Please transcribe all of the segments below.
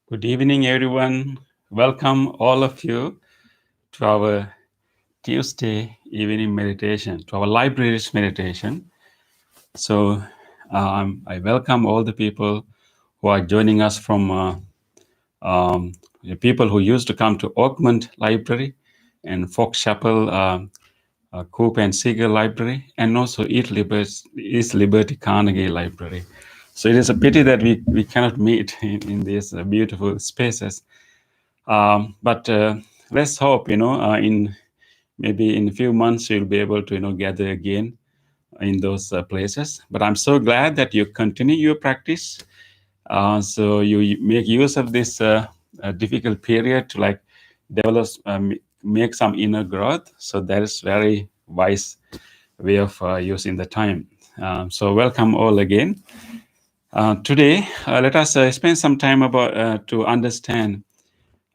Good evening, everyone. Welcome, all of you, to our Tuesday evening meditation, to our libraries meditation. So, I welcome all the people who are joining us from the people who used to come to Oakmont Library and Fox Chapel, Coop and Seeger Library, and also East Liberty Carnegie Library. So it is a pity that we cannot meet in these beautiful spaces. But let's hope, in maybe in a few months you'll be able to, gather again in those places. But I'm so glad that you continue your practice. So you make use of this difficult period to develop, make some inner growth. So that is very wise way of using the time. So welcome all again. Today, let us spend some time about to understand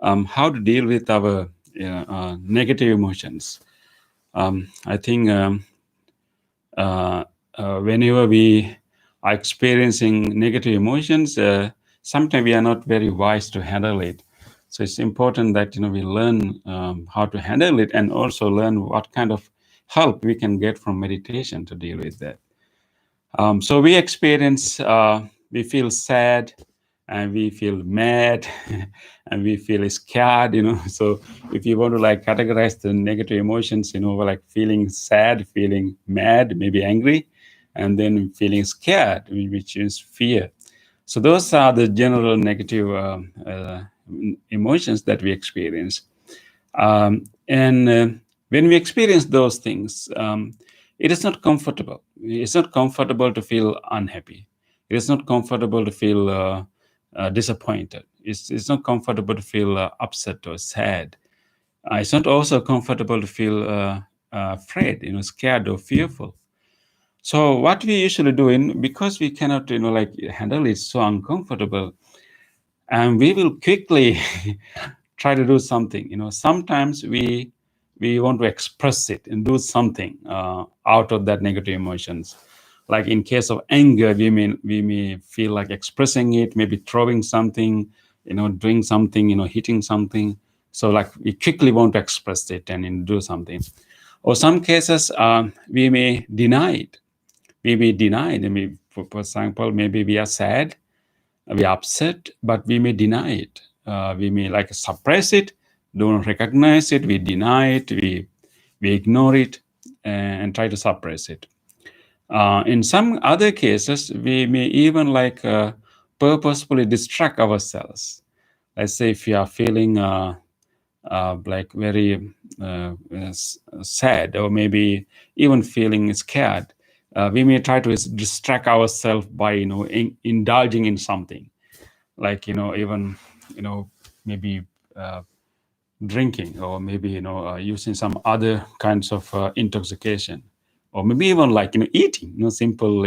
how to deal with our negative emotions. I think whenever we are experiencing negative emotions, sometimes we are not very wise to handle it. So it's important that we learn how to handle it, and also learn what kind of help we can get from meditation to deal with that. So we experience, we feel sad, and we feel mad, and we feel scared. So if you want to like categorize the negative emotions, like feeling sad, feeling mad, maybe angry, and then feeling scared, which is fear. So those are the general negative emotions that we experience. And when we experience those things, it is not comfortable. It's not comfortable to feel unhappy. It is not comfortable to feel disappointed. It's not comfortable to feel upset or sad. It's not also comfortable to feel afraid, scared or fearful. So what we usually do, because we cannot, like handle it so uncomfortable, and we will quickly try to do something. Sometimes we want to express it and do something out of that negative emotions. Like in case of anger, we may feel like expressing it, maybe throwing something, doing something, hitting something. So like we quickly want to express it and do something. Or some cases, we may deny it. We may deny it. For example, maybe we are sad, we are upset, but we may deny it. We may like suppress it, don't recognize it, we deny it, we ignore it, and try to suppress it. In some other cases, we may even like purposefully distract ourselves. Let's say if you are feeling like very sad, or maybe even feeling scared, we may try to distract ourselves by indulging in something, like even maybe drinking, or maybe using some other kinds of intoxication, or maybe even like eating, simple,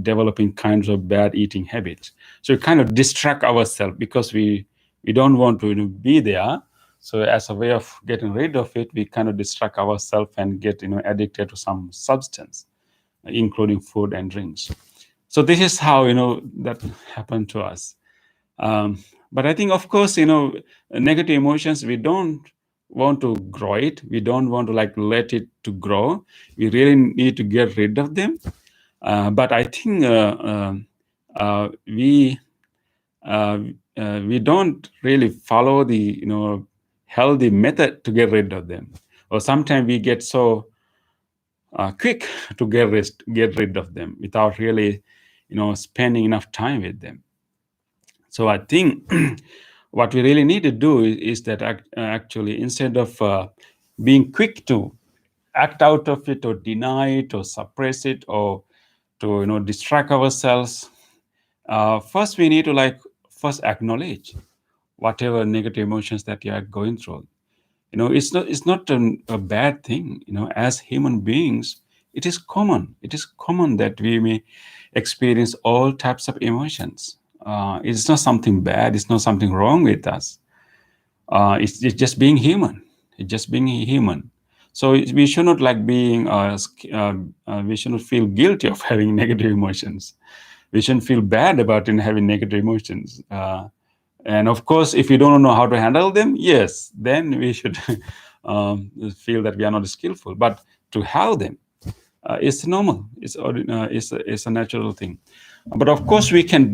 developing kinds of bad eating habits. So we kind of distract ourselves because we don't want to be there. So as a way of getting rid of it, we kind of distract ourselves and get addicted to some substance, including food and drinks. So this is how that happened to us. But I think, of course, negative emotions, we don't want to grow it. We don't want to like let it to grow. We really need to get rid of them. But I think we don't really follow the healthy method to get rid of them. Or sometimes we get so quick to get rid of them without really spending enough time with them. So I think what we really need to do is that actually, instead of being quick to act out of it, or deny it, or suppress it, or to distract ourselves, first we need to like first acknowledge whatever negative emotions that you are going through. It's not a bad thing. As human beings, it is common that we may experience all types of emotions. It's not something bad, it's not something wrong with us. It's just being human. It's just being human. So we should not like being we should not feel guilty of having negative emotions. We shouldn't feel bad about having negative emotions. And of course, if you don't know how to handle them, yes, then we should feel that we are not skillful. But to have them, it's normal. It's a natural thing. But of course, we can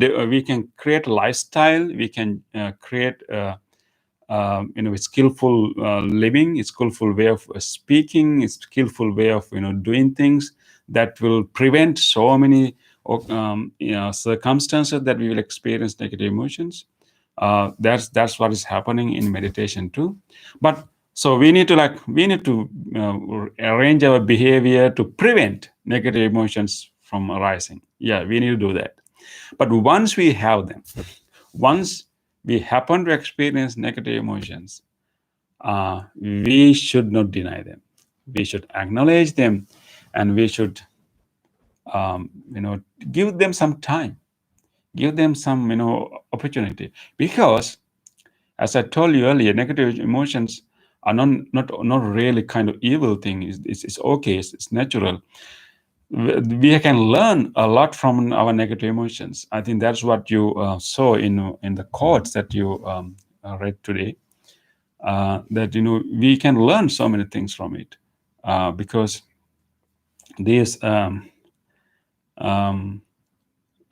create a lifestyle. We can create a skillful living, a skillful way of speaking, a skillful way of doing things that will prevent so many circumstances that we will experience negative emotions. That's what is happening in meditation too. But so we need to arrange our behavior to prevent negative emotions from arising. Yeah, we need to do that. But once we have them, once we happen to experience negative emotions, we should not deny them. We should acknowledge them, and we should give them some time, give them some opportunity. Because as I told you earlier, negative emotions are not really kind of evil thing. It's okay. It's natural. We can learn a lot from our negative emotions. I think that's what you saw in the quotes that you read today, that we can learn so many things from it, because these um,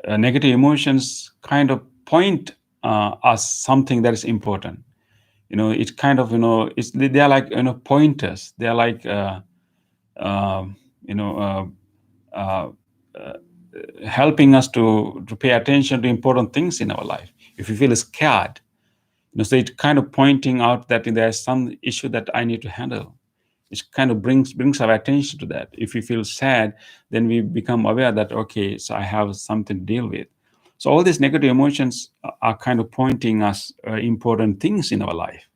negative emotions kind of point us something that is important. It kind of they are like pointers. They are like um, you know uh, uh, helping us to pay attention to important things in our life. If you feel scared, so it kind of pointing out that there's some issue that I need to handle. It kind of brings our attention to that. If we feel sad, then we become aware that, okay, so I have something to deal with. So all these negative emotions are kind of pointing us important things in our life.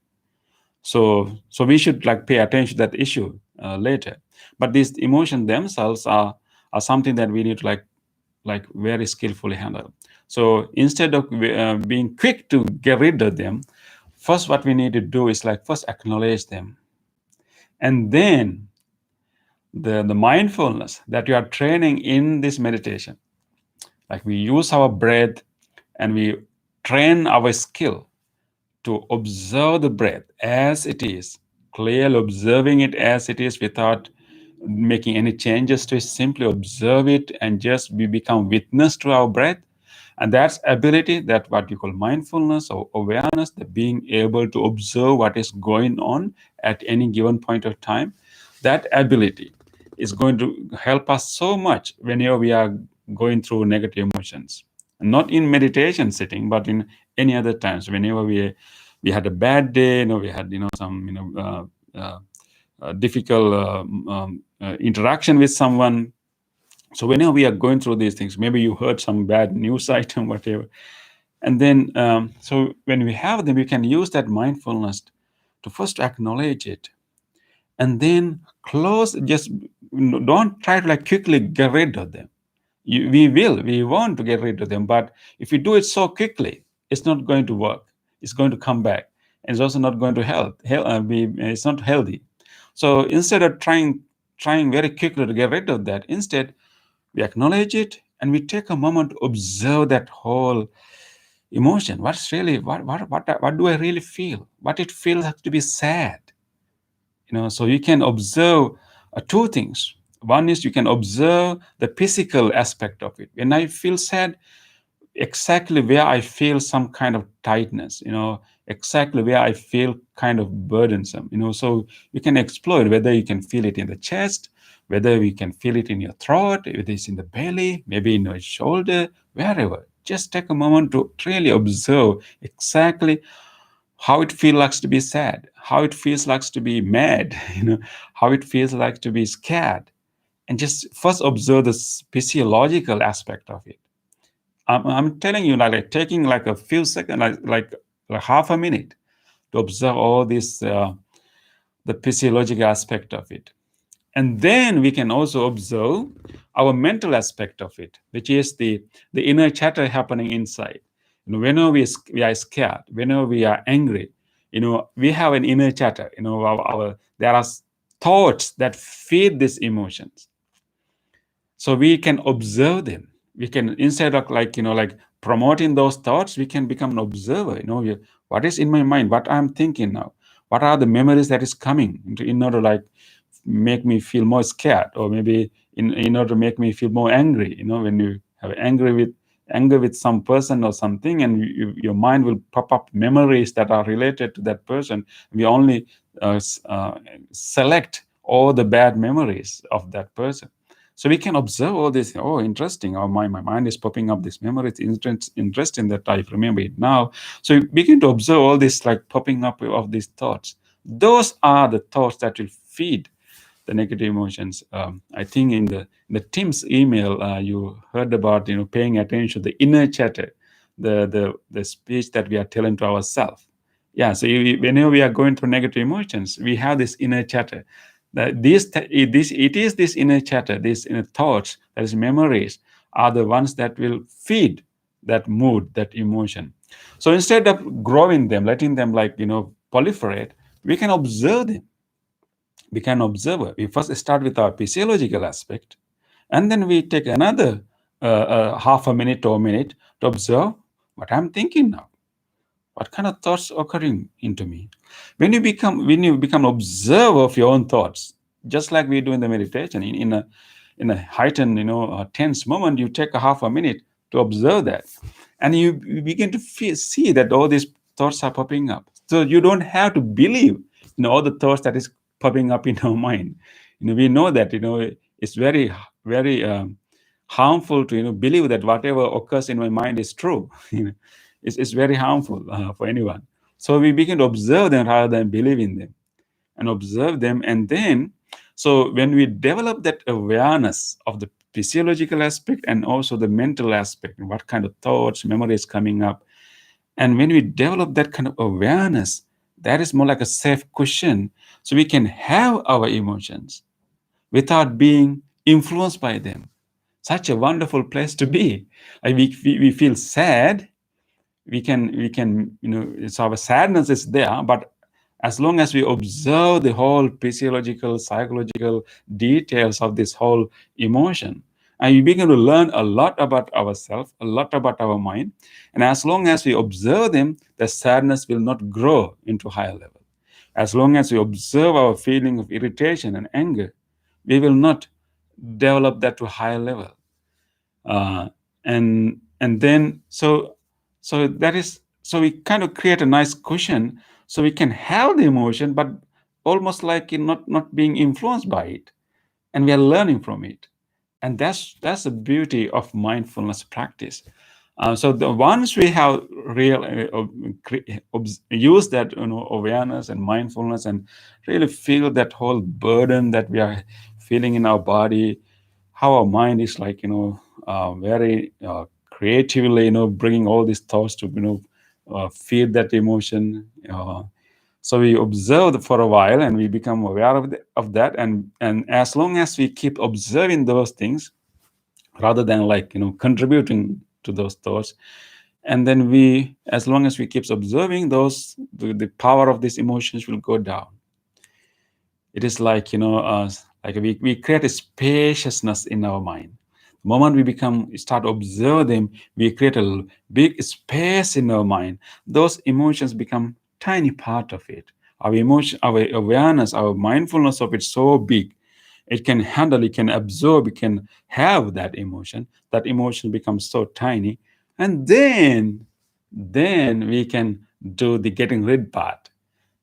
So we should like pay attention to that issue later. But these emotions themselves are something that we need to like very skillfully handle. So instead of being quick to get rid of them, first what we need to do is like first acknowledge them, and then the mindfulness that you are training in this meditation, like we use our breath and we train our skill to observe the breath as it is, clearly observing it as it is without making any changes to it. Simply observe it and just we become witness to our breath. And that's ability, that what you call mindfulness or awareness, the being able to observe what is going on at any given point of time. That ability is going to help us so much whenever we are going through negative emotions. Not in meditation sitting, but in any other times. Whenever we had a bad day, we had some difficult interaction with someone. So whenever we are going through these things, maybe you heard some bad news item, whatever, and then so when we have them, we can use that mindfulness to first acknowledge it, and then close. Just don't try to like quickly get rid of them. We want to get rid of them, but if we do it so quickly, it's not going to work. It's going to come back, and it's also not going to it's not healthy. So instead of trying very quickly to get rid of that, instead we acknowledge it and we take a moment to observe that whole emotion. What's really what do I really feel? What it feels like to be sad. So you can observe two things. One is you can observe the physical aspect of it. When I feel sad, exactly where I feel some kind of tightness, exactly where I feel kind of burdensome, so you can explore whether you can feel it in the chest, whether you can feel it in your throat, if it's in the belly, maybe in your shoulder, wherever. Just take a moment to really observe exactly how it feels like to be sad, how it feels like to be mad, how it feels like to be scared, and just first observe the physiological aspect of it. I'm telling you, like taking like a few seconds, like half a minute to observe all this, the physiological aspect of it. And then we can also observe our mental aspect of it, which is the inner chatter happening inside. Whenever we are scared, whenever we are angry, we have an inner chatter. There are thoughts that feed these emotions. So we can observe them. We can, instead of like promoting those thoughts, we can become an observer. What is in my mind, what I'm thinking now, what are the memories that is coming in order like make me feel more scared, or maybe in order to make me feel more angry. When you have anger with some person or something, and your mind will pop up memories that are related to that person. We only select all the bad memories of that person. So we can observe all this. Oh, interesting. Oh, my mind is popping up this memory. It's interesting that I remember it now. So you begin to observe all this like popping up of these thoughts. Those are the thoughts that will feed the negative emotions. I think in the Tim's email, you heard about paying attention to the inner chatter, the speech that we are telling to ourselves. Yeah. So whenever we are going through negative emotions, we have this inner chatter. It is this inner chatter, these inner thoughts, that is memories, are the ones that will feed that mood, that emotion. So instead of growing them, letting them proliferate, we can observe them. We can observe it. We first start with our physiological aspect, and then we take another half a minute or a minute to observe what I'm thinking now. What kind of thoughts occurring into me? When you become observer of your own thoughts, just like we do in the meditation, in a heightened, tense moment, you take a half a minute to observe that, and you begin to see that all these thoughts are popping up. So you don't have to believe all the thoughts that is popping up in our mind. We know that it's very very harmful to believe that whatever occurs in my mind is true. It's very harmful for anyone. So we begin to observe them rather than believe in them, and observe them. And then, so when we develop that awareness of the physiological aspect and also the mental aspect, and what kind of thoughts, memories coming up, and when we develop that kind of awareness, that is more like a safe cushion, so we can have our emotions without being influenced by them. Such a wonderful place to be. We feel sad, we can it's our sadness is there, but as long as we observe the whole physiological, psychological details of this whole emotion, and we begin to learn a lot about ourselves, a lot about our mind. And as long as we observe them, the sadness will not grow into higher level. As long as we observe our feeling of irritation and anger, we will not develop that to higher level. uh, and then, so that is, so we kind of create a nice cushion, so we can have the emotion, but almost like not being influenced by it, and we are learning from it. And that's the beauty of mindfulness practice. So the once we have real use that awareness and mindfulness, and really feel that whole burden that we are feeling in our body, how our mind is like very creatively bringing all these thoughts to feed that emotion. So we observe for a while, and we become aware of that, and as long as we keep observing those things rather than like contributing to those thoughts, and then we, as long as we keep observing those, the power of these emotions will go down. It is like like we create a spaciousness in our mind. The moment we start observe them, we create a big space in our mind. Those emotions become tiny part of it. Our emotion, our awareness, our mindfulness of it so big, it can handle, it can absorb, it can have that emotion. That emotion becomes so tiny, and then we can do the getting rid part.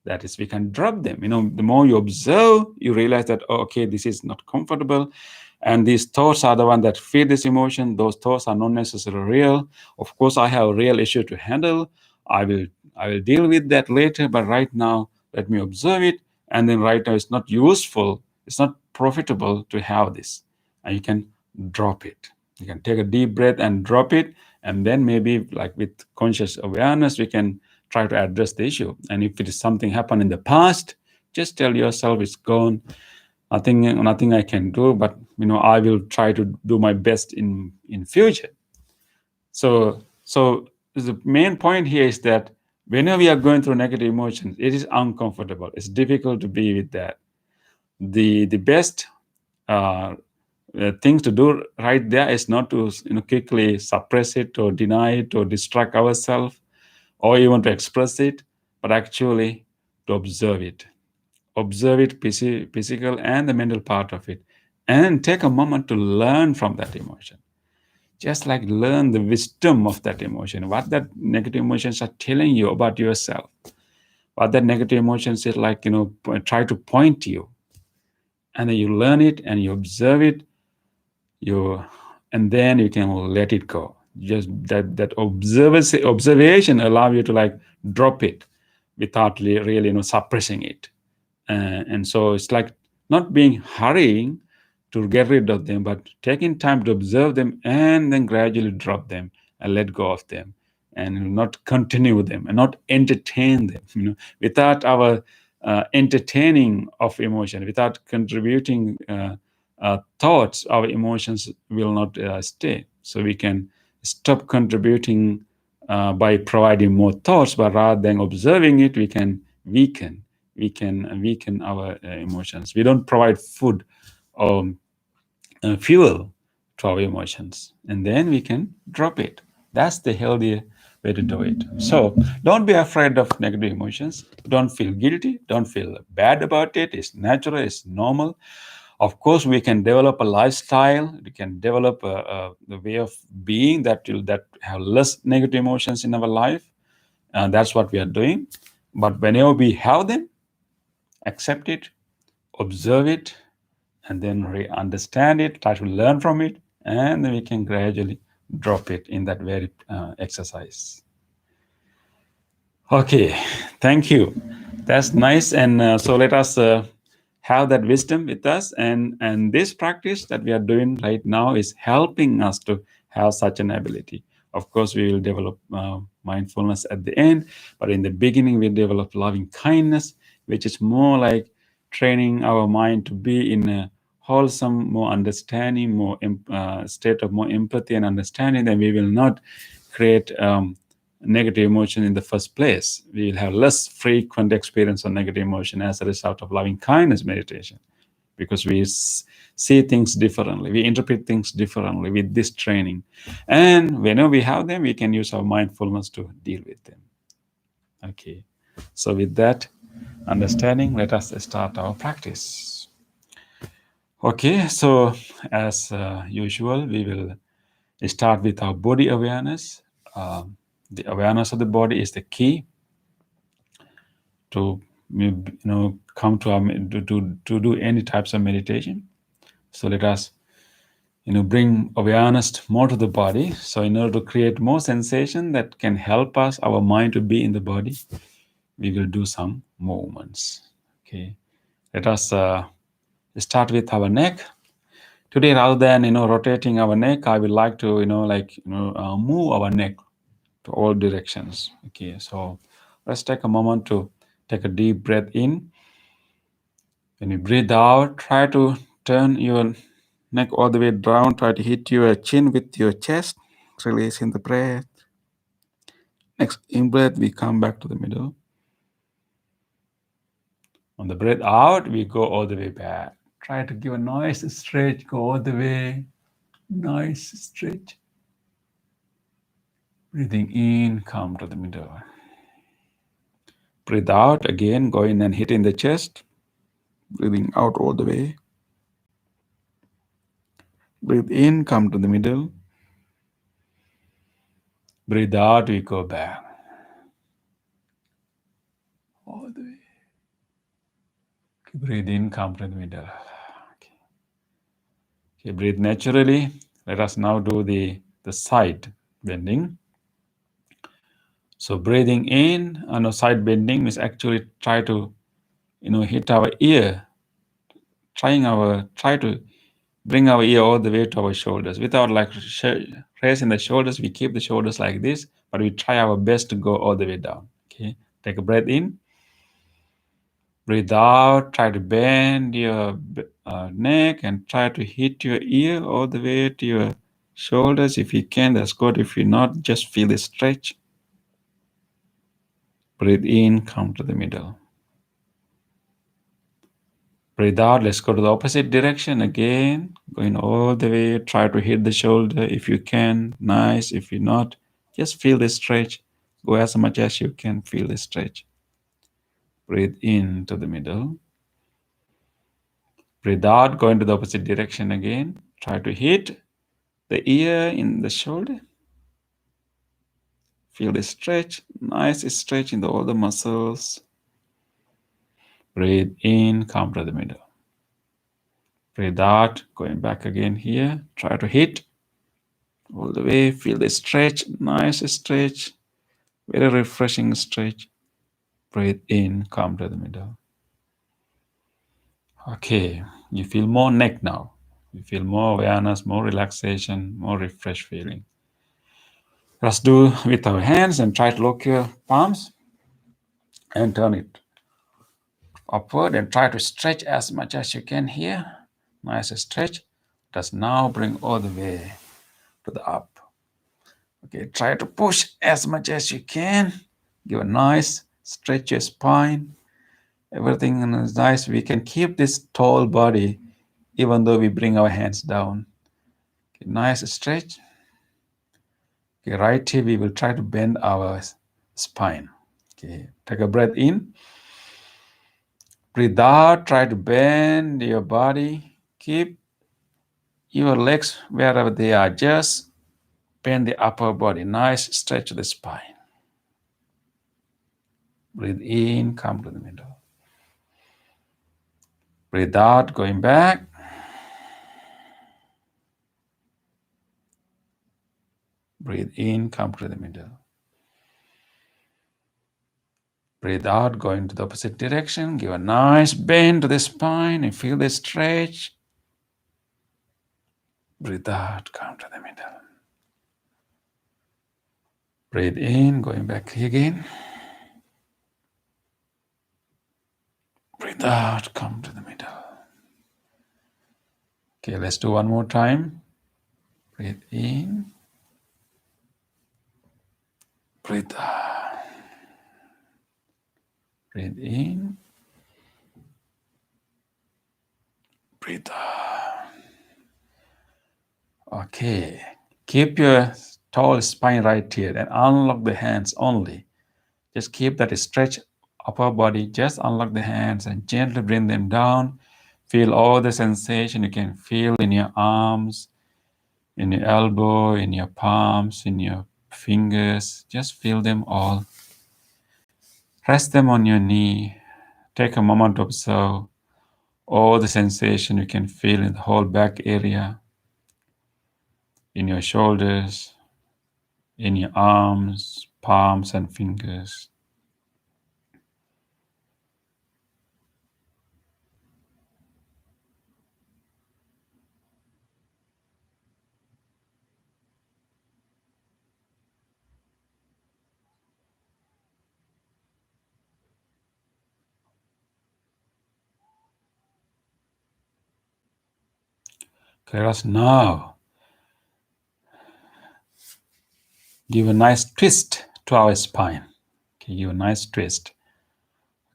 That is, we can drop them. The more you observe, you realize that, oh, okay, this is not comfortable, and these thoughts are the one that feed this emotion. Those thoughts are not necessarily real. Of course, I have a real issue to handle. I will i will deal with that later, but right now let me observe it. And then right now it's not useful, it's not profitable to have this, and you can drop it. You can take a deep breath and drop it, and then maybe like with conscious awareness, we can try to address the issue. And if it is something happened in the past, just tell yourself it's gone. Nothing I can do, but I will try to do my best in future. So the main point here is that whenever we are going through negative emotions, it is uncomfortable, it's difficult to be with that. The best uh, things to do right there is not to quickly suppress it or deny it or distract ourselves or even to express it, but actually to observe it. Observe it, physical and the mental part of it, and take a moment to learn from that emotion. Just like learn the wisdom of that emotion, what that negative emotions are telling you about yourself, what that negative emotions is like, try to point to you. And then you learn it and you observe it, you and then you can let it go. Just that observation allow you to like drop it without really suppressing it. And so it's like not being hurrying to get rid of them, but taking time to observe them and then gradually drop them and let go of them, and not continue with them and not entertain them. Without our entertaining of emotion, without contributing thoughts, our emotions will not stay. So we can stop contributing by providing more thoughts, but rather than observing it, we can weaken our emotions. We don't provide food or fuel to our emotions, and then we can drop it. That's the healthier way to do it. So don't be afraid of negative emotions. Don't feel guilty. Don't feel bad about it. It's natural. It's normal. Of course, we can develop a lifestyle. We can develop the way of being that have less negative emotions in our life, and that's what we are doing. But whenever we have them, accept it, observe it, and then understand it, try to learn from it, and then we can gradually drop it in that very exercise. Okay, thank you. That's nice. And so let us have that wisdom with us. And this practice that we are doing right now is helping us to have such an ability. Of course, we will develop mindfulness at the end, but in the beginning, we develop loving kindness, which is more like training our mind to be in a wholesome, more understanding, more state of more empathy and understanding. Then we will not create negative emotion in the first place. We will have less frequent experience of negative emotion as a result of loving kindness meditation, because we see things differently, we interpret things differently with this training, and whenever we have them, we can use our mindfulness to deal with them. Okay, so with that understanding, let us start our practice. Okay, so as usual, we will start with our body awareness. The awareness of the body is the key to come to our to do any types of meditation. So let us bring awareness more to the body. So in order to create more sensation that can help us, our mind to be in the body, we will do some movements. Okay, let us start with our neck. Today, rather than rotating our neck, I would like to move our neck to all directions. Okay, so let's take a moment to take a deep breath in. When you breathe out, try to turn your neck all the way down. Try to hit your chin with your chest. Releasing the breath. Next in breath, we come back to the middle. On the breath out, we go all the way back. Try to give a nice stretch. Go all the way. Nice stretch. Breathing in, come to the middle. Breathe out again, go in and hit in the chest. Breathing out all the way. Breathe in, come to the middle. Breathe out, we go back. All the way. Breathe in, come to the middle. Okay, breathe naturally. Let us now do the side bending. So breathing in, side bending means actually try to, hit our ear. Try to bring our ear all the way to our shoulders without raising the shoulders. We keep the shoulders like this, but we try our best to go all the way down. Okay, take a breath in. Breathe out, try to bend your neck and try to hit your ear all the way to your shoulders. If you can, that's good. If you're not, just feel the stretch. Breathe in, come to the middle. Breathe out, let's go to the opposite direction again. Going all the way, try to hit the shoulder if you can. Nice. If you're not, just feel the stretch. Go as much as you can, feel the stretch. Breathe in to the middle. Breathe out, go into the opposite direction again. Try to hit the ear in the shoulder. Feel the stretch, nice stretch in all the muscles. Breathe in, come to the middle. Breathe out, going back again here. Try to hit all the way. Feel the stretch, nice stretch, very refreshing stretch. Breathe in, come to the middle. Okay, you feel more neck now. You feel more awareness, more relaxation, more refreshed feeling. Let's do with our hands and try to lock your palms and turn it upward and try to stretch as much as you can here. Nice stretch. Just now bring all the way to the up. Okay, try to push as much as you can. Give a nice stretch your spine. Everything is nice. We can keep this tall body even though we bring our hands down. Okay, nice stretch. Okay, right here we will try to bend our spine. Okay, take a breath in. Breathe out, try to bend your body. Keep your legs wherever they are. Just bend the upper body. Nice stretch of the spine. Breathe in, come to the middle. Breathe out, going back. Breathe in, come to the middle. Breathe out, going to the opposite direction. Give a nice bend to the spine and feel the stretch. Breathe out, come to the middle. Breathe in, going back again. Breathe out, come to the middle. Okay, let's do one more time. Breathe in. Breathe out. Breathe in. Breathe out. Okay. Keep your tall spine right here and unlock the hands only. Just keep that stretch upper body. Just unlock the hands and gently bring them down. Feel all the sensation you can feel in your arms, in your elbow, in your palms, in your fingers. Just feel them all. Rest them on your knee. Take a moment to observe all the sensation you can feel in the whole back area, in your shoulders, in your arms, palms, and fingers. Let us now give a nice twist to our spine. Okay, give a nice twist.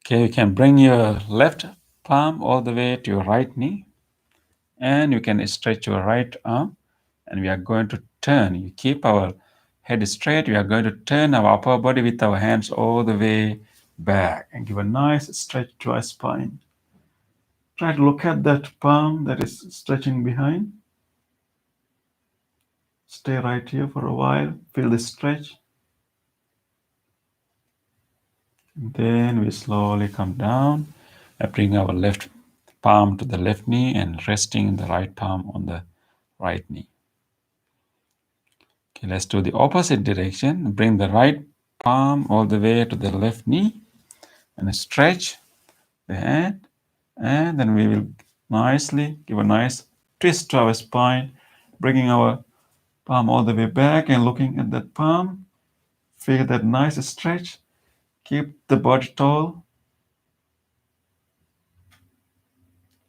Okay, you can bring your left palm all the way to your right knee, and you can stretch your right arm, and we are going to turn. You keep our head straight. We are going to turn our upper body with our hands all the way back and give a nice stretch to our spine. Try to look at that palm that is stretching behind. Stay right here for a while. Feel the stretch. Then we slowly come down and bring our left palm to the left knee and resting the right palm on the right knee. Okay, let's do the opposite direction. Bring the right palm all the way to the left knee and stretch the hand. And then we will nicely give a nice twist to our spine, bringing our palm all the way back and looking at that palm. Feel that nice stretch. Keep the body tall.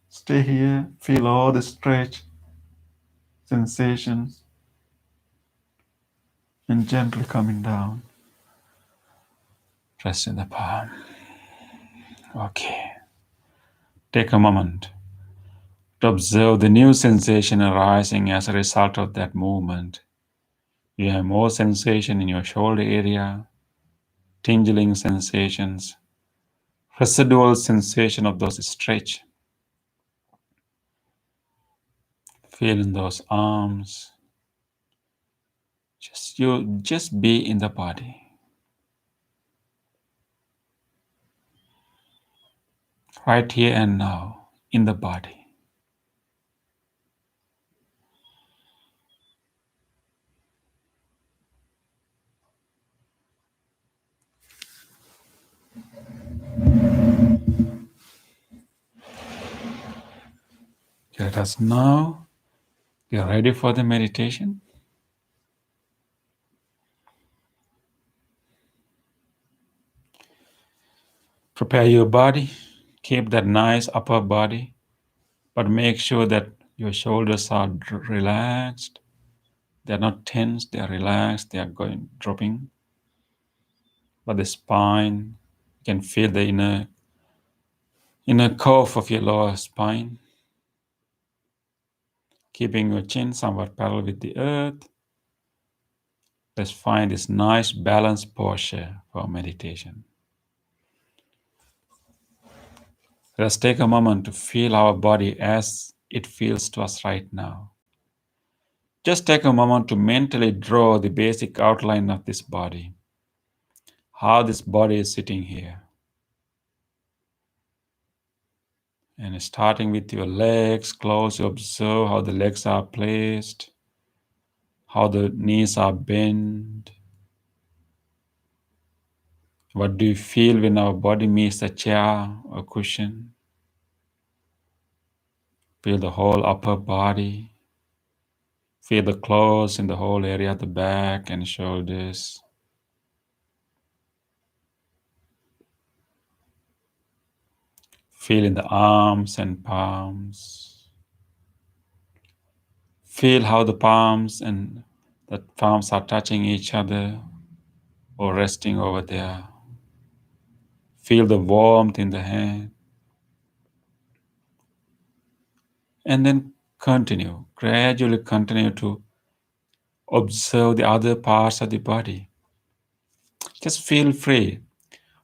Stay here. Feel all the stretch sensations and gently coming down. Rest in the palm. Okay. Take a moment to observe the new sensation arising as a result of that movement. You have more sensation in your shoulder area, tingling sensations, residual sensation of those stretch. Feel in those arms. Just be in the body. Right here and now, in the body. Let us now get ready for the meditation. Prepare your body. Keep that nice upper body, but make sure that your shoulders are relaxed. They're not tense, they're relaxed, they are dropping. But the spine, you can feel the inner curve of your lower spine. Keeping your chin somewhat parallel with the earth. Let's find this nice balanced posture for meditation. Let's take a moment to feel our body as it feels to us right now. Just take a moment to mentally draw the basic outline of this body, how this body is sitting here. And starting with your legs, close, you observe how the legs are placed, how the knees are bent. What do you feel when our body meets a chair or cushion? Feel the whole upper body. Feel the clothes in the whole area of the back and shoulders. Feel in the arms and palms. Feel how the palms are touching each other or resting over there. Feel the warmth in the hand. And then gradually continue to observe the other parts of the body. Just feel free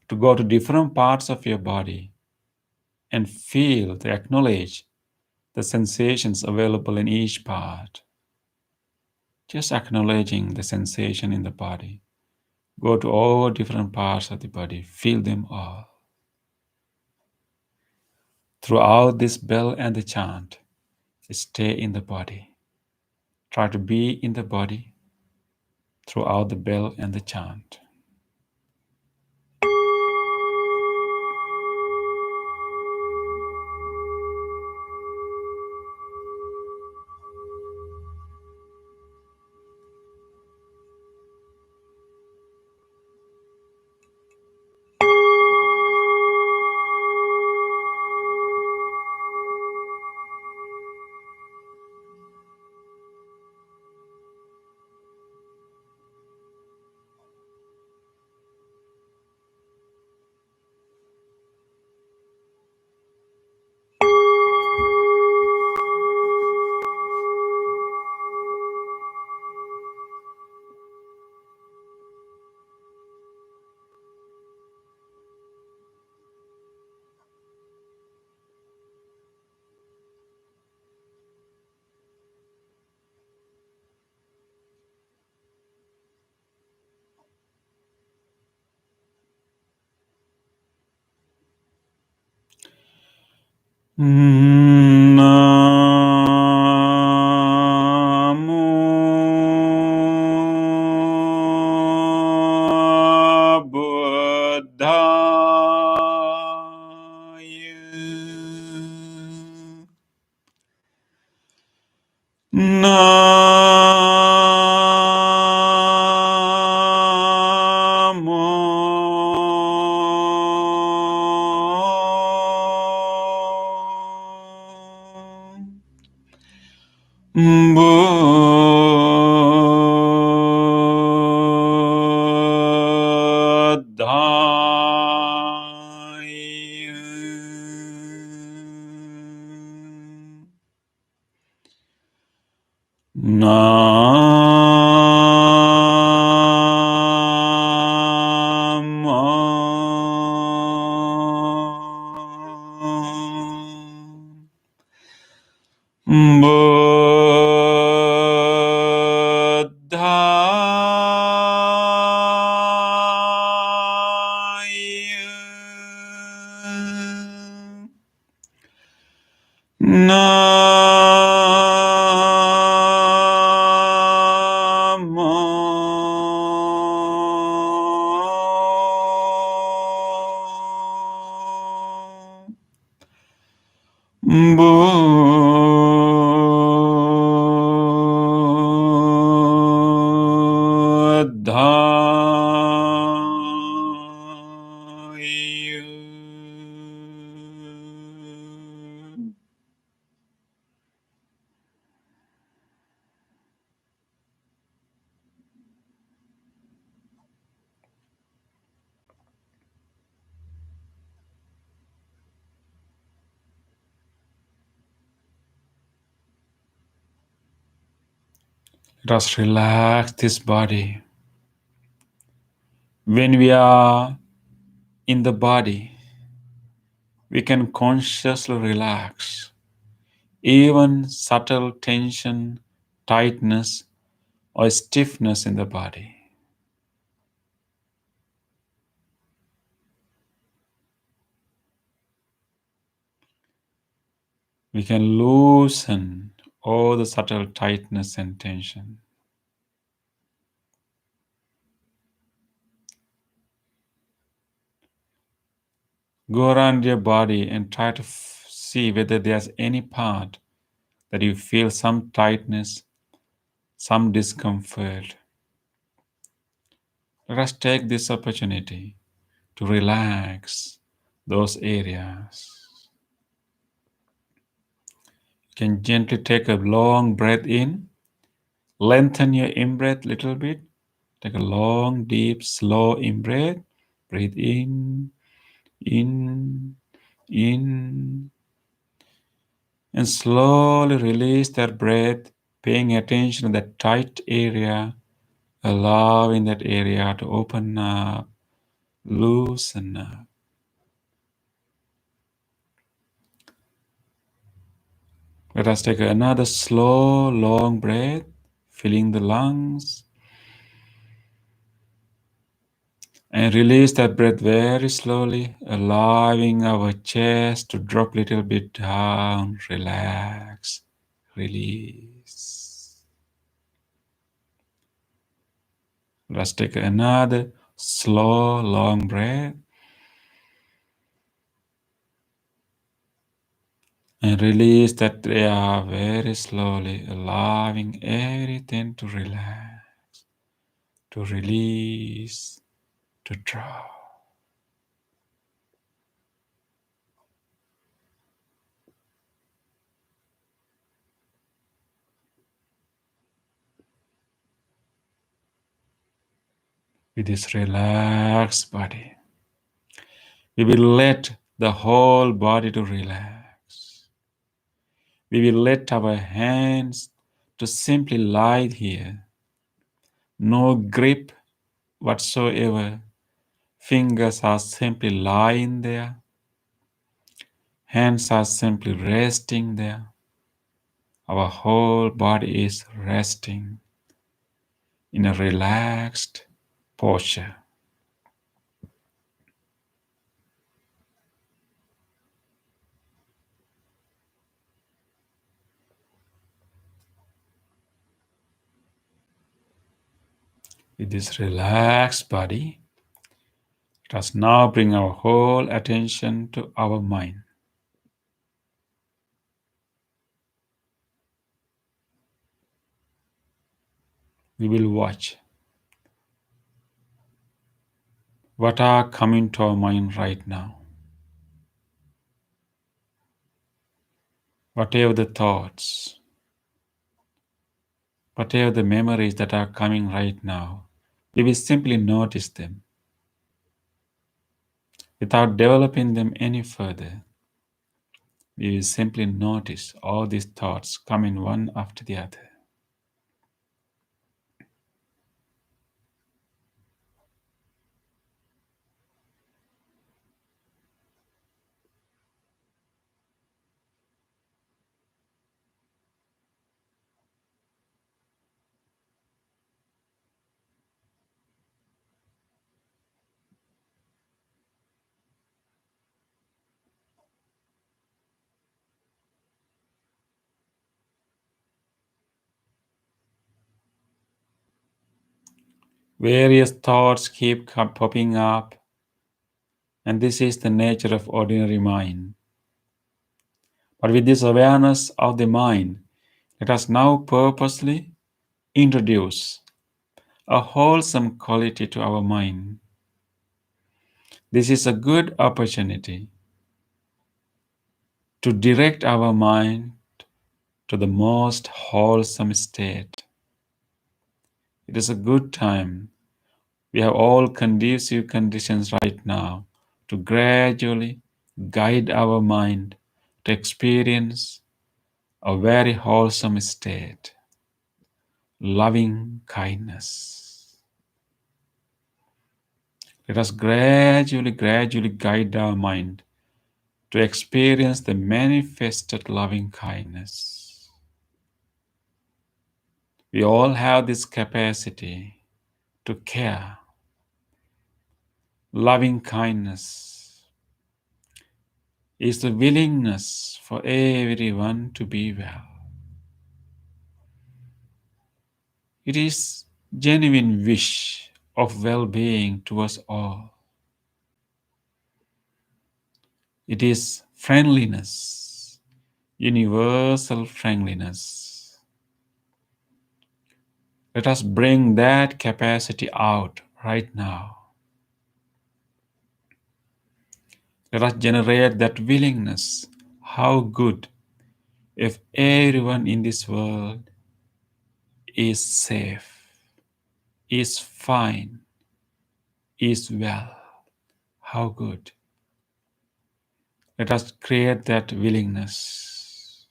to go to different parts of your body and acknowledge the sensations available in each part. Just acknowledging the sensation in the body. Go to all different parts of the body, feel them all. Throughout this bell and the chant, stay in the body. Try to be in the body throughout the bell and the chant. Namo Buddhaya. Let us relax this body. When we are in the body, we can consciously relax. Even subtle tension, tightness, or stiffness in the body. We can loosen all the subtle tightness and tension. Go around your body and try to see whether there's any part that you feel some tightness, some discomfort. Let us take this opportunity to relax those areas. You can gently take a long breath in, lengthen your in-breath a little bit. Take a long, deep, slow in-breath. Breathe in, in, and slowly release that breath, paying attention to that tight area, allowing that area to open up, loosen up. Let us take another slow, long breath, filling the lungs, and release that breath very slowly, allowing our chest to drop a little bit down, relax, release. Let's take another slow, long breath and release that air very slowly, allowing everything to relax, to release, to drop. With this relaxed body, we will let the whole body to relax. We will let our hands to simply lie here. No grip whatsoever. Fingers are simply lying there. Hands are simply resting there. Our whole body is resting in a relaxed posture. With this relaxed body, let us now bring our whole attention to our mind. We will watch what are coming to our mind right now. Whatever the thoughts, whatever the memories that are coming right now, we will simply notice them without developing them any further. We will simply notice all these thoughts coming one after the other. Various thoughts keep popping up, and this is the nature of ordinary mind. But with this awareness of the mind, let us now purposely introduce a wholesome quality to our mind. This is a good opportunity to direct our mind to the most wholesome state. It is a good time. We have all conducive conditions right now to gradually guide our mind to experience a very wholesome state, loving kindness. Let us gradually guide our mind to experience the manifested loving kindness. We all have this capacity to care. Loving kindness is the willingness for everyone to be well. It is genuine wish of well-being to us all. It is friendliness, universal friendliness. Let us bring that capacity out right now. Let us generate that willingness. How good if everyone in this world is safe, is fine, is well. How good. Let us create that willingness.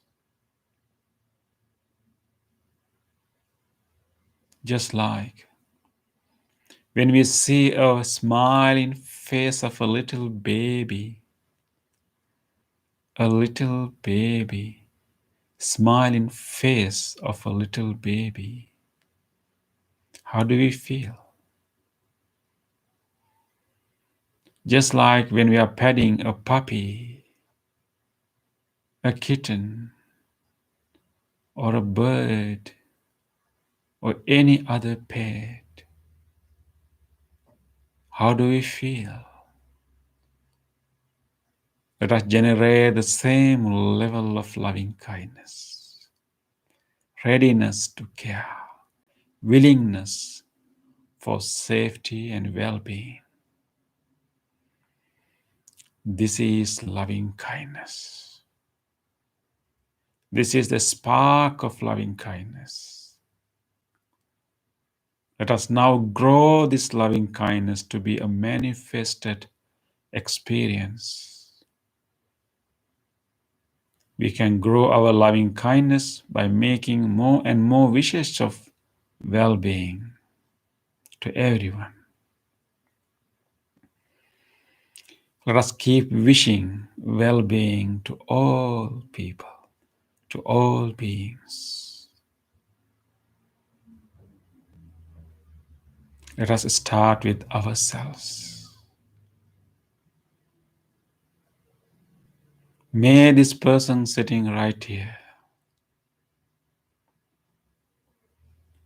Just like when we see a smiling face of a little baby, smiling face of a little baby, how do we feel? Just like when we are petting a puppy, a kitten, or a bird, or any other pet, how do we feel? Let us generate the same level of loving kindness, readiness to care, willingness for safety and well-being. This is loving kindness. This is the spark of loving kindness. Let us now grow this loving kindness to be a manifested experience. We can grow our loving kindness by making more and more wishes of well-being to everyone. Let us keep wishing well-being to all people, to all beings. Let us start with ourselves. May this person sitting right here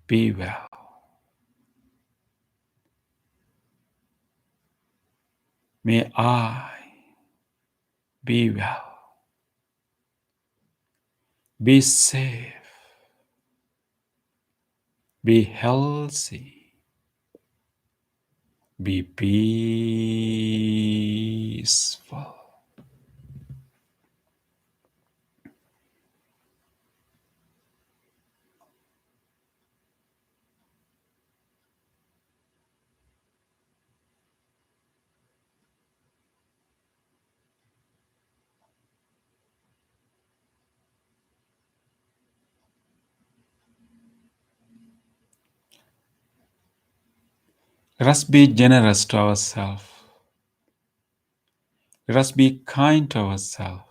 be well. May I be well, be safe, be healthy, be peaceful. Let us be generous to ourselves. Let us be kind to ourselves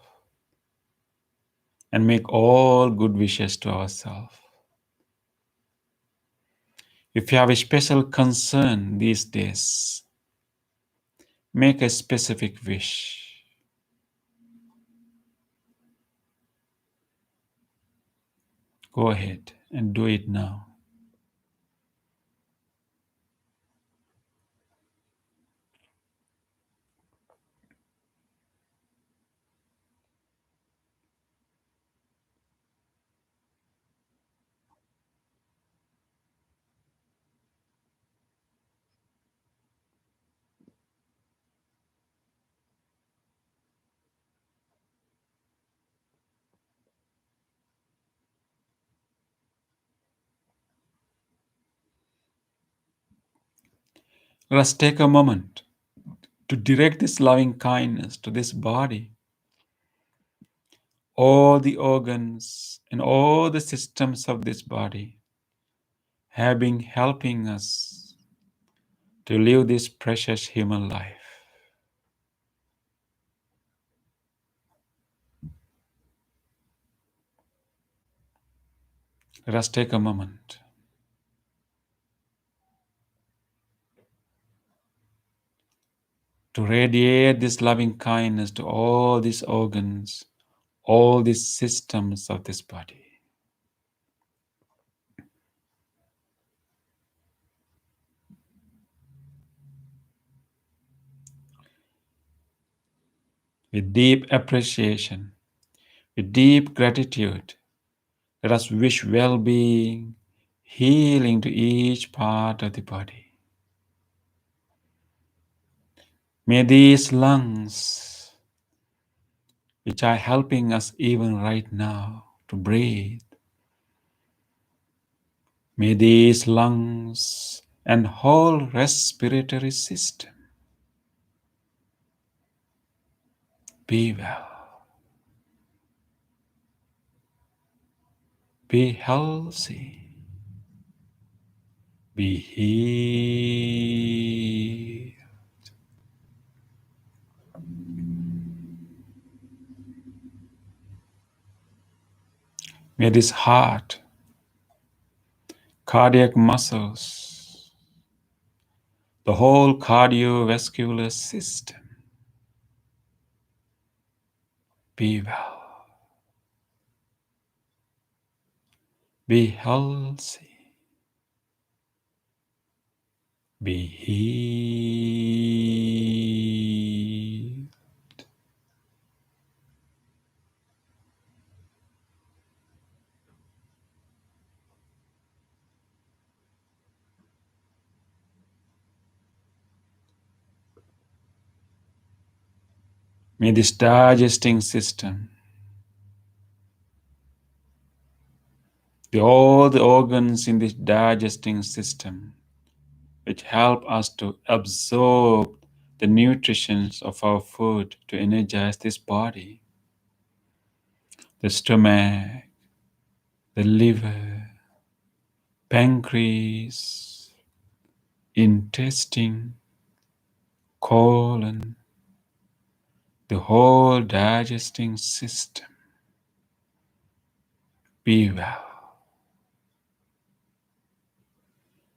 and make all good wishes to ourselves. If you have a special concern these days, make a specific wish. Go ahead and do it now. Let us take a moment to direct this loving kindness to this body. All the organs and all the systems of this body have been helping us to live this precious human life. Let us take a moment to radiate this loving kindness to all these organs, all these systems of this body. With deep appreciation, with deep gratitude, let us wish well-being, healing to each part of the body. May these lungs, which are helping us even right now to breathe, may these lungs and whole respiratory system be well, be healthy, be healed. May this heart, cardiac muscles, the whole cardiovascular system be well, be healthy, be healed. May this digesting system, all the organs in this digesting system, which help us to absorb the nutrition of our food to energize this body, the stomach, the liver, pancreas, intestine, colon, the whole digesting system be well,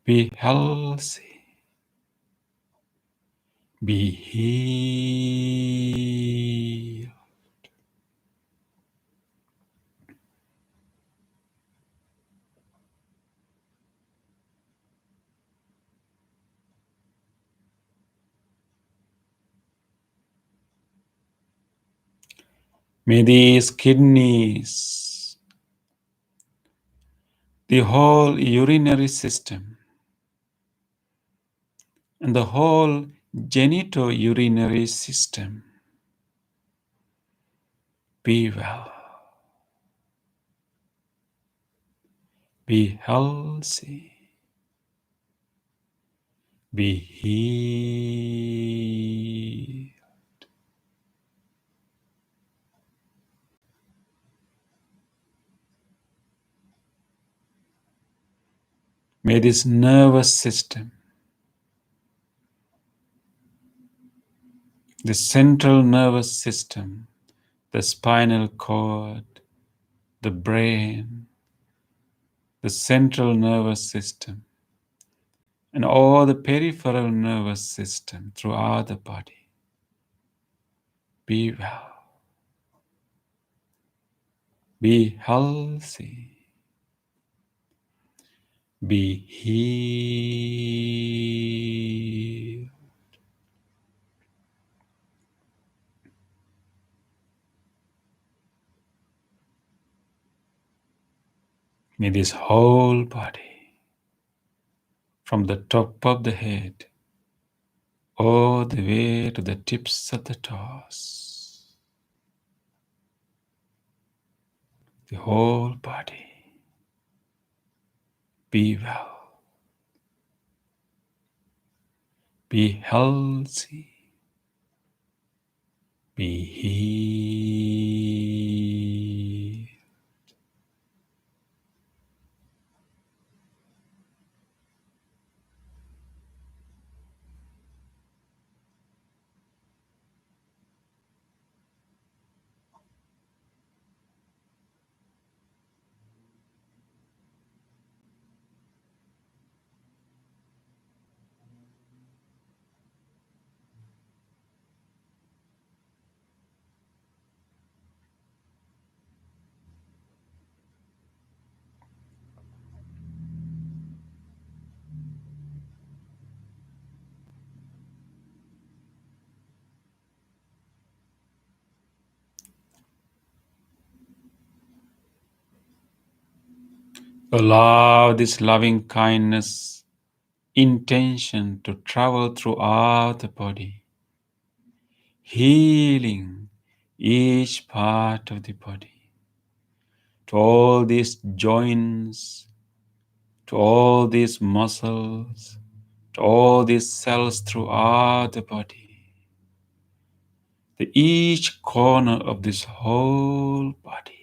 be healthy, be healed. May these kidneys, the whole urinary system, and the whole genitourinary system be well, be healthy, be healed. May this nervous system, the central nervous system, the spinal cord, the brain, the central nervous system, and all the peripheral nervous system throughout the body be well, be healthy, be healed. May this whole body, from the top of the head all the way to the tips of the toes, the whole body be well, be healthy, be healed. Allow this loving kindness intention to travel throughout the body, healing each part of the body, to all these joints, to all these muscles, to all these cells throughout the body, to each corner of this whole body.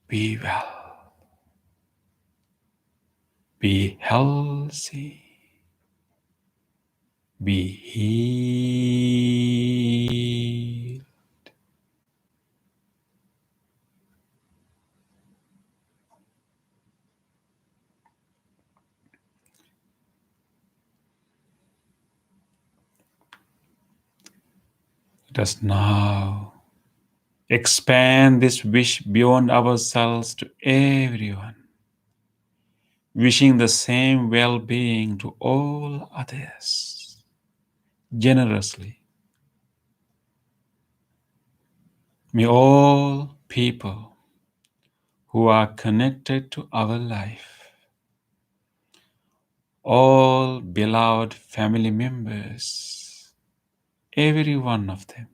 Be well, be healthy, be healed. Let us now expand this wish beyond ourselves to everyone, wishing the same well-being to all others generously. May all people who are connected to our life, all beloved family members, every one of them,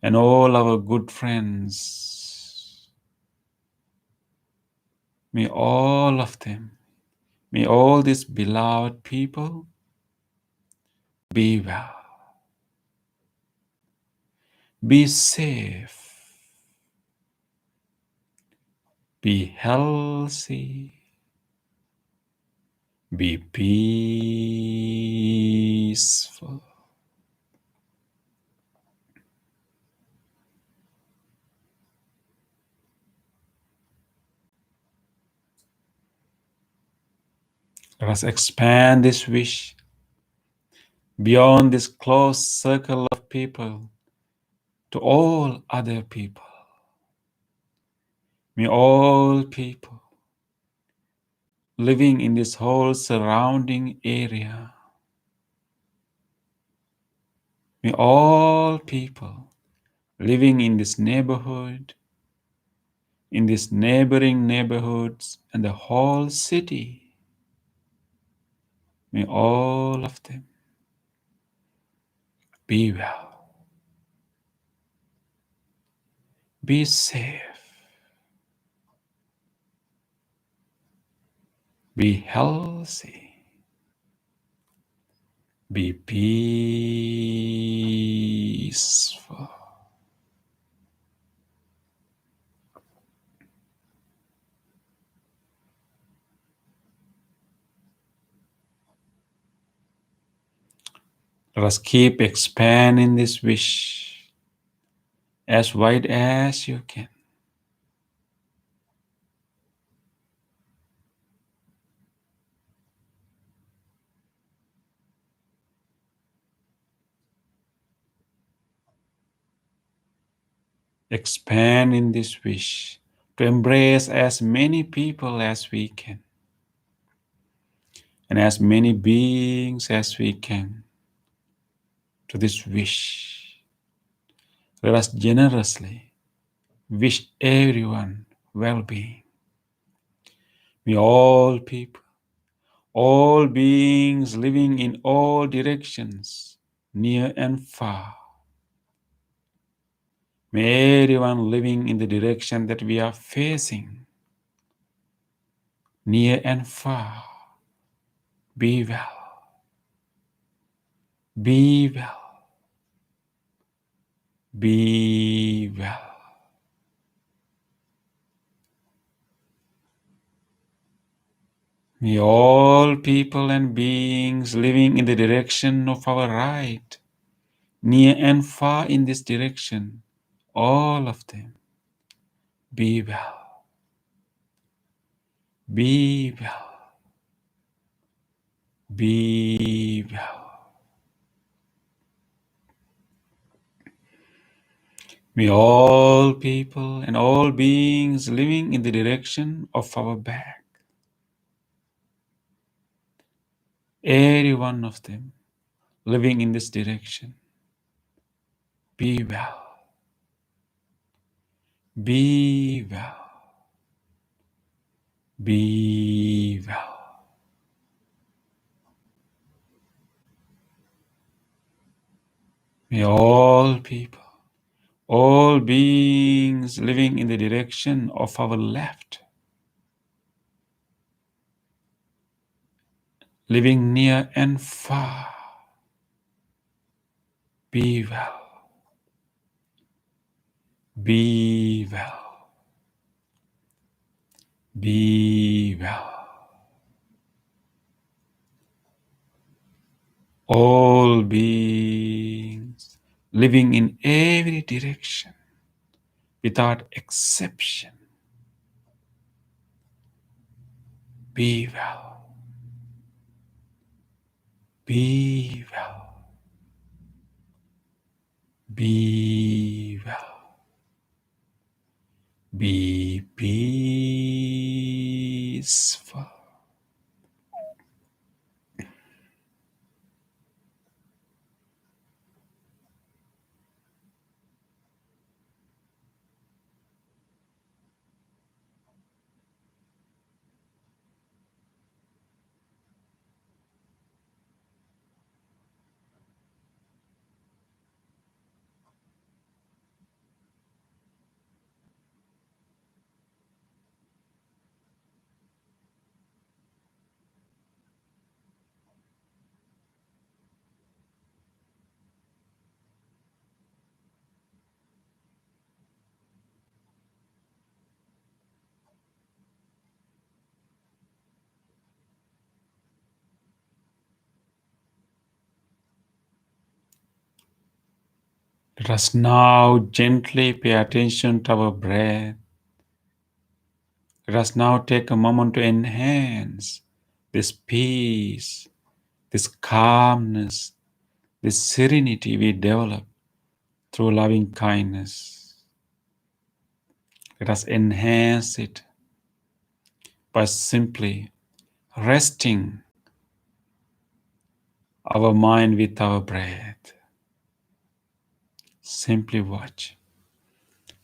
and all our good friends, may all of them, may all these beloved people be well, be safe, be healthy, be peaceful. Let us expand this wish beyond this close circle of people to all other people. May all people living in this whole surrounding area, may all people living in this neighborhood, in these neighboring neighborhoods, and the whole city, may all of them be well, be safe, be healthy, be peaceful. Let us keep expanding this wish as wide as you can. Expand in this wish to embrace as many people as we can and as many beings as we can to this wish. Let us generously wish everyone well-being. May all people, all beings living in all directions, near and far, may everyone living in the direction that we are facing, near and far, be well, be well, be well. May all people and beings living in the direction of our right, near and far in this direction, all of them, be well, be well, be well. May all people and all beings living in the direction of our back, every one of them living in this direction, be well, be well, Be well. May all people, all beings living in the direction of our left, living near and far, be well, be well, be well. All beings living in every direction without exception, be well, be well, be well, be peaceful. Let us now gently pay attention to our breath. Let us now take a moment to enhance this peace, this calmness, this serenity we develop through loving kindness. Let us enhance it by simply resting our mind with our breath. Simply watch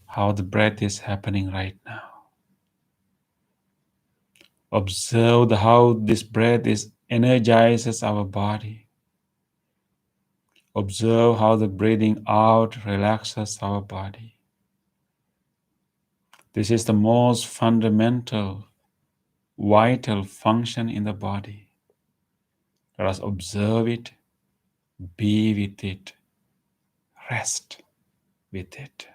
how the breath is happening right now. Observe how this breath energizes our body. Observe how the breathing out relaxes our body. This is the most fundamental, vital function in the body. Let us observe it, be with it, rest with it.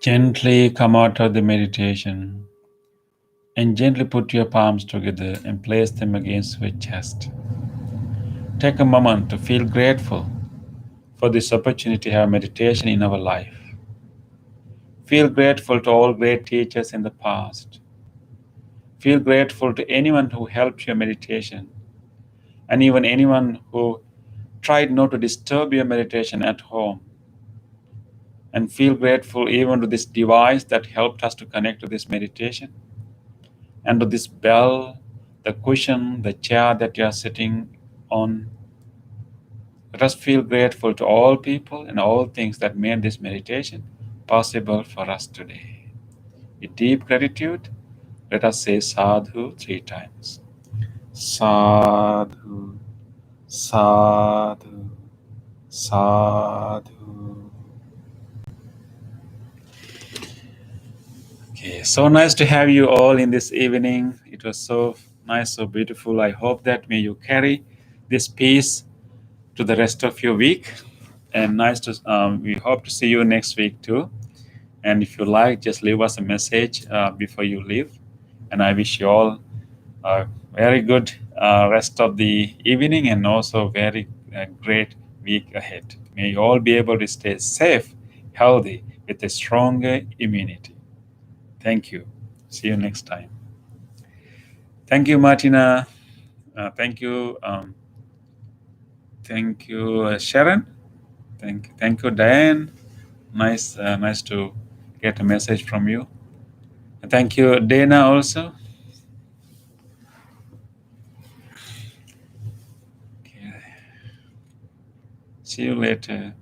Gently come out of the meditation and gently put your palms together and place them against your chest. Take a moment to feel grateful for this opportunity to have meditation in our life. Feel grateful to all great teachers in the past. Feel grateful to anyone who helped your meditation and even anyone who tried not to disturb your meditation at home. And feel grateful even to this device that helped us to connect to this meditation and to this bell, the cushion, the chair that you are sitting on. Let us feel grateful to all people and all things that made this meditation possible for us today. With deep gratitude, let us say sadhu 3 times. Sadhu, sadhu, sadhu. Okay, so nice to have you all in this evening. It was so nice, so beautiful. I hope that may you carry this peace to the rest of your week. And nice to, we hope to see you next week too. And if you like, just leave us a message before you leave. And I wish you all a very good rest of the evening and also very great week ahead. May you all be able to stay safe, healthy, with a stronger immunity. Thank you. See you next time. Thank you, Martina. Thank you. Thank you, Sharon. Thank you, Diane. Nice to get a message from you. Thank you, Dana, also. Okay. See you later.